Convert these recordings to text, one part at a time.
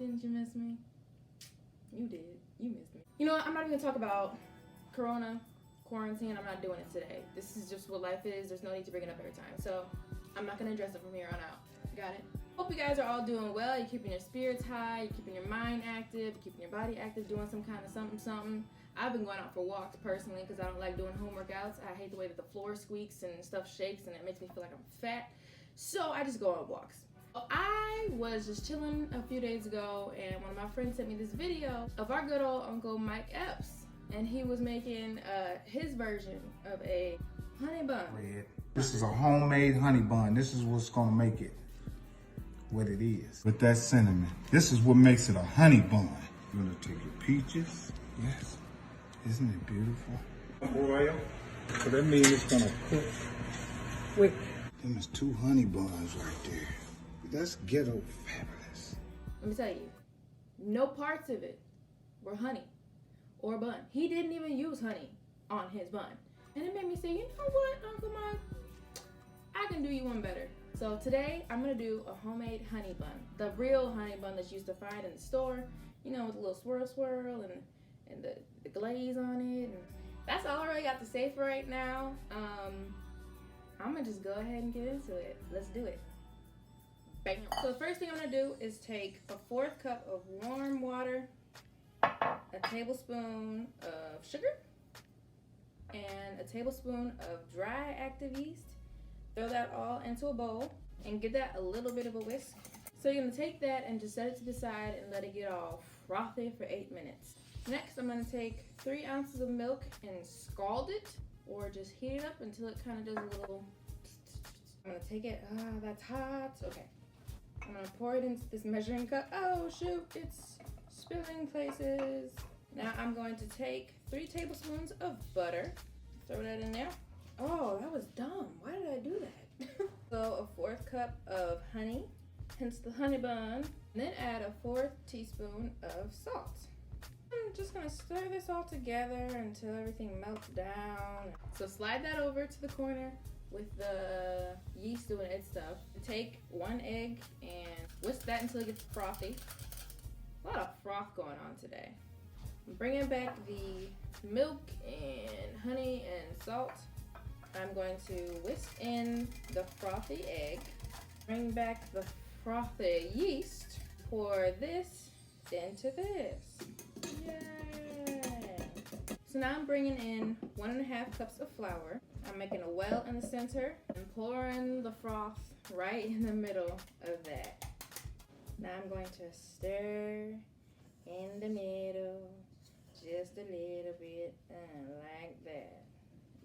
Didn't you miss me? You did. You missed me. You know what? I'm not even gonna talk about Corona, quarantine. I'm not doing it today. This is just what life is. There's no need to bring it up every time. So I'm not gonna address it from here on out. Got it? Hope you guys are all doing well. You're keeping your spirits high. You're keeping your mind active. You're keeping your body active, doing some kind of something. I've been going out for walks personally because I don't like doing home workouts. I hate the way that the floor squeaks and stuff shakes and it makes me feel like I'm fat. So I just go on walks. I was just chilling a few days ago and one of my friends sent me this video of our good old Uncle Mike Epps. And he was making his version of a honey bun. This is a homemade honey bun. This is what's gonna make it what it is. With that cinnamon. This is what makes it a honey bun. You're gonna take your peaches. Yes. Isn't it beautiful? Oil. So that means it's gonna cook quick. Them is 2 honey buns right there. That's ghetto fabulous. Let me tell you, no parts of it were honey or bun. He didn't even use honey on his bun. And it made me say, you know what, Uncle Mike? I can do you one better. So today, I'm gonna do a homemade honey bun. The real honey bun that you used to find in the store, you know, with a little swirl and the glaze on it. And that's all I really got to say for right now. I'm gonna just go ahead and get into it. Let's do it. Bam. So the first thing I'm gonna do is take a 1/4 cup of warm water, a tablespoon of sugar, and a tablespoon of dry active yeast. Throw that all into a bowl and give that a little bit of a whisk. So you're gonna take that and just set it to the side and let it get all frothy for 8 minutes. Next, I'm gonna take 3 ounces of milk and scald it, or just heat it up until it kind of does a little. I'm gonna take it, that's hot. Okay, I'm gonna pour it into this measuring cup. Oh shoot, it's spilling places. Now I'm going to take 3 tablespoons of butter, throw that in there. Oh, that was dumb. Why did I do that? So a 1/4 cup of honey, hence the honey bun. And then add a 1/4 teaspoon of salt. I'm just gonna stir this all together until everything melts down. So slide that over to the corner with the yeast doing its stuff. Take 1 egg and whisk that until it gets frothy. A lot of froth going on today. I'm bringing back the milk and honey and salt. I'm going to whisk in the frothy egg, bring back the frothy yeast, pour this into this. Yay! So now I'm bringing in 1½ cups of flour. I'm making a well in the center and pouring the froth right in the middle of that. Now I'm going to stir in the middle, just a little bit, like that.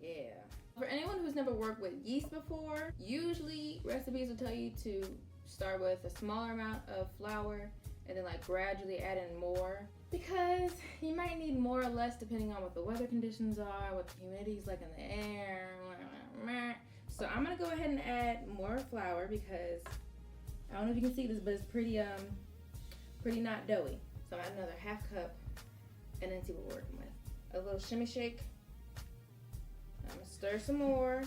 Yeah. For anyone who's never worked with yeast before, usually recipes will tell you to start with a smaller amount of flour and then like gradually add in more, because you might need more or less depending on what the weather conditions are, what the humidity is like in the air. So I'm gonna go ahead and add more flour because I don't know if you can see this, but it's pretty not doughy. So I'm add another 1/2 cup and then see what we're working with. A little shimmy shake. I'm gonna stir some more.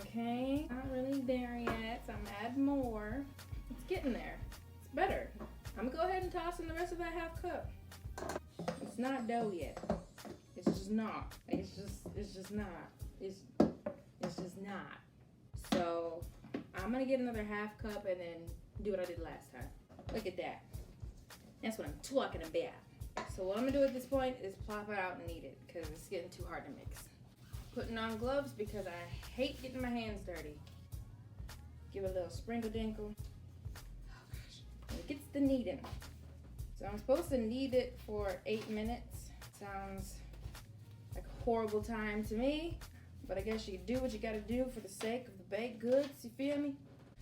Okay, not really there yet, so I'm gonna add more. It's getting there. It's better. I'm gonna go ahead and toss in the rest of that 1/2 cup. It's not dough yet. It's just not. It's just not. It's just not. So I'm gonna get another 1/2 cup and then do what I did last time. Look at that. That's what I'm talking about. So what I'm gonna do at this point is plop it out and eat it because it's getting too hard to mix. Putting on gloves because I hate getting my hands dirty. Give it a little sprinkle dinkle. Oh gosh, it gets the kneading. So I'm supposed to knead it for 8 minutes. Sounds like a horrible time to me, but I guess you do what you gotta do for the sake of the baked goods, you feel me?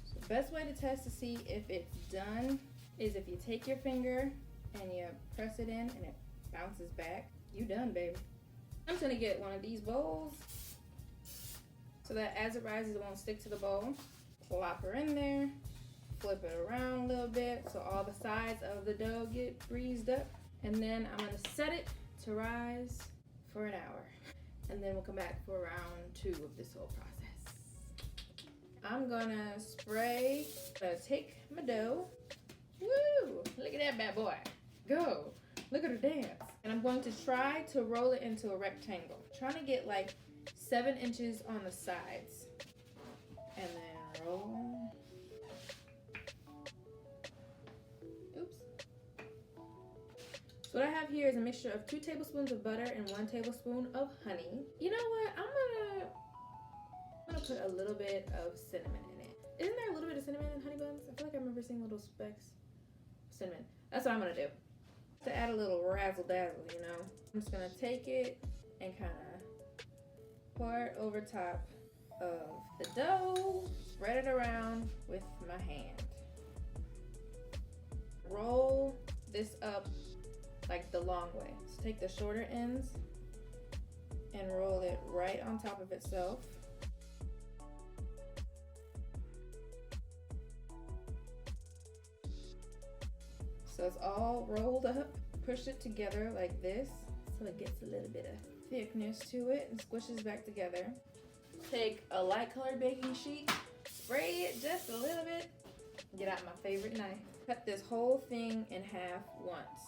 So the best way to test to see if it's done is if you take your finger and you press it in and it bounces back. You done, baby. I'm just gonna get one of these bowls so that as it rises, it won't stick to the bowl. Plop her in there, flip it around a little bit so all the sides of the dough get greased up. And then I'm gonna set it to rise for an hour. And then we'll come back for round 2 of this whole process. I'm gonna take my dough Woo! Look at that bad boy. Go. Look at her dance. And I'm going to try to roll it into a rectangle. I'm trying to get like 7 inches on the sides. And then roll. Oops. So what I have here is a mixture of 2 tablespoons of butter and 1 tablespoon of honey. You know what? I'm gonna put a little bit of cinnamon in it. Isn't there a little bit of cinnamon in honey buns? I feel like I remember seeing little specks of cinnamon. That's what I'm gonna do. To add a little razzle dazzle, you know. I'm just gonna take it and kind of pour it over top of the dough, spread it around with my hand. Roll this up like the long way. So take the shorter ends and roll it right on top of itself. So it's all rolled up. Push it together like this so it gets a little bit of thickness to it and squishes back together. Take a light colored baking sheet, spray it just a little bit. Get out my favorite knife. Cut this whole thing in half once.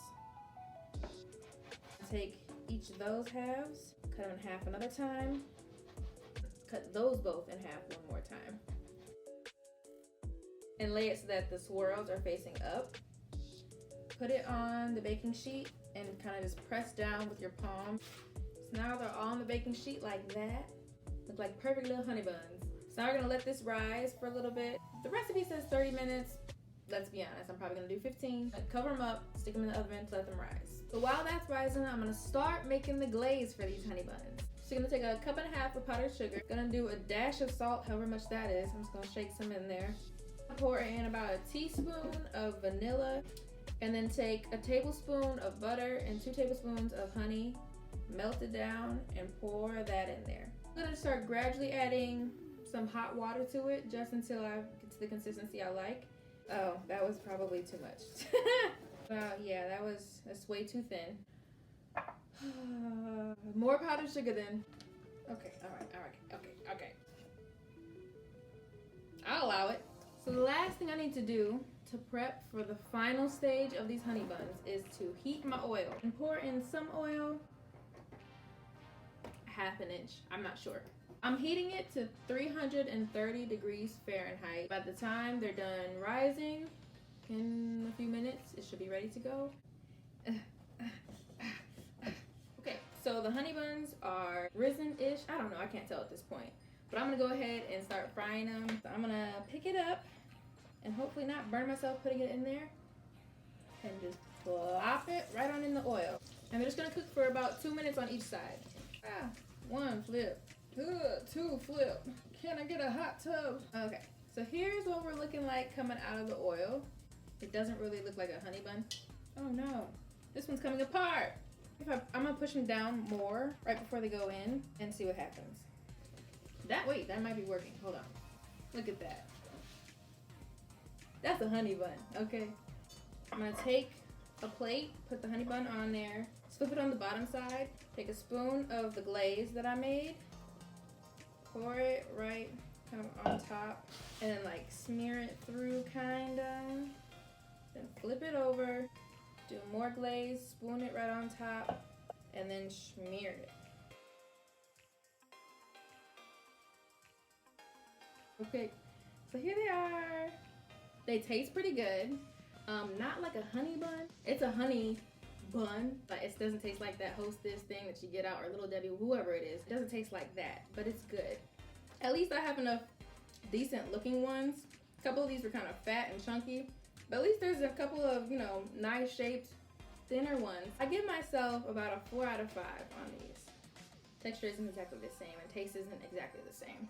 Take each of those halves, cut them in half another time. Cut those both in half one more time. And lay it so that the swirls are facing up. Put it on the baking sheet and kind of just press down with your palm. So now they're all on the baking sheet like that. Look like perfect little honey buns. So now we're gonna let this rise for a little bit. The recipe says 30 minutes. Let's be honest, I'm probably gonna do 15. Cover them up, stick them in the oven to let them rise. So while that's rising, I'm gonna start making the glaze for these honey buns. So you're gonna take a 1.5 cups of powdered sugar. Gonna do a dash of salt, however much that is. I'm just gonna shake some in there. Pour in about a teaspoon of vanilla. And then take a tablespoon of butter and 2 tablespoons of honey, melt it down, and pour that in there. I'm gonna start gradually adding some hot water to it just until I get to the consistency I like. Oh, that was probably too much. Yeah, that's way too thin. More powdered sugar then. Okay, all right, okay. I'll allow it. So the last thing I need to do to prep for the final stage of these honey buns is to heat my oil and pour in some oil, 1/2 inch, I'm not sure. I'm heating it to 330 degrees Fahrenheit. By the time they're done rising, in a few minutes, it should be ready to go. Okay, so the honey buns are risen-ish. I don't know, I can't tell at this point. But I'm gonna go ahead and start frying them. So I'm gonna pick it up and hopefully not burn myself putting it in there. And just plop it right on in the oil. And we're just gonna cook for about 2 minutes on each side. 1 flip, 2 flip. Can I get a hot tub? Okay, so here's what we're looking like coming out of the oil. It doesn't really look like a honey bun. Oh no, this one's coming apart. I'm gonna push them down more right before they go in and see what happens. Wait, that might be working. Hold on. Look at that. That's a honey bun, okay? I'm gonna take a plate, put the honey bun on there, flip it on the bottom side, take a spoon of the glaze that I made, pour it right kind of on top, and then like smear it through kinda. Then flip it over, do more glaze, spoon it right on top, and then smear it. Okay, so here they are. They taste pretty good. Not like a honey bun. It's a honey bun, but it doesn't taste like that Hostess thing that you get out, or Little Debbie, whoever it is. It doesn't taste like that, but it's good. At least I have enough decent looking ones. A couple of these were kind of fat and chunky, but at least there's a couple of, you know, nice shaped, thinner ones. I give myself about a 4 out of 5 on these. Texture isn't exactly the same, and taste isn't exactly the same.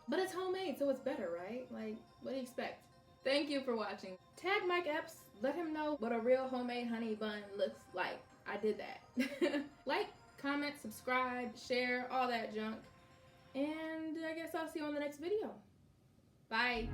But it's homemade, so it's better, right? Like, what do you expect? Thank you for watching. Tag Mike Epps. Let him know what a real homemade honey bun looks like. I did that. Like, comment, subscribe, share, all that junk. And I guess I'll see you on the next video. Bye.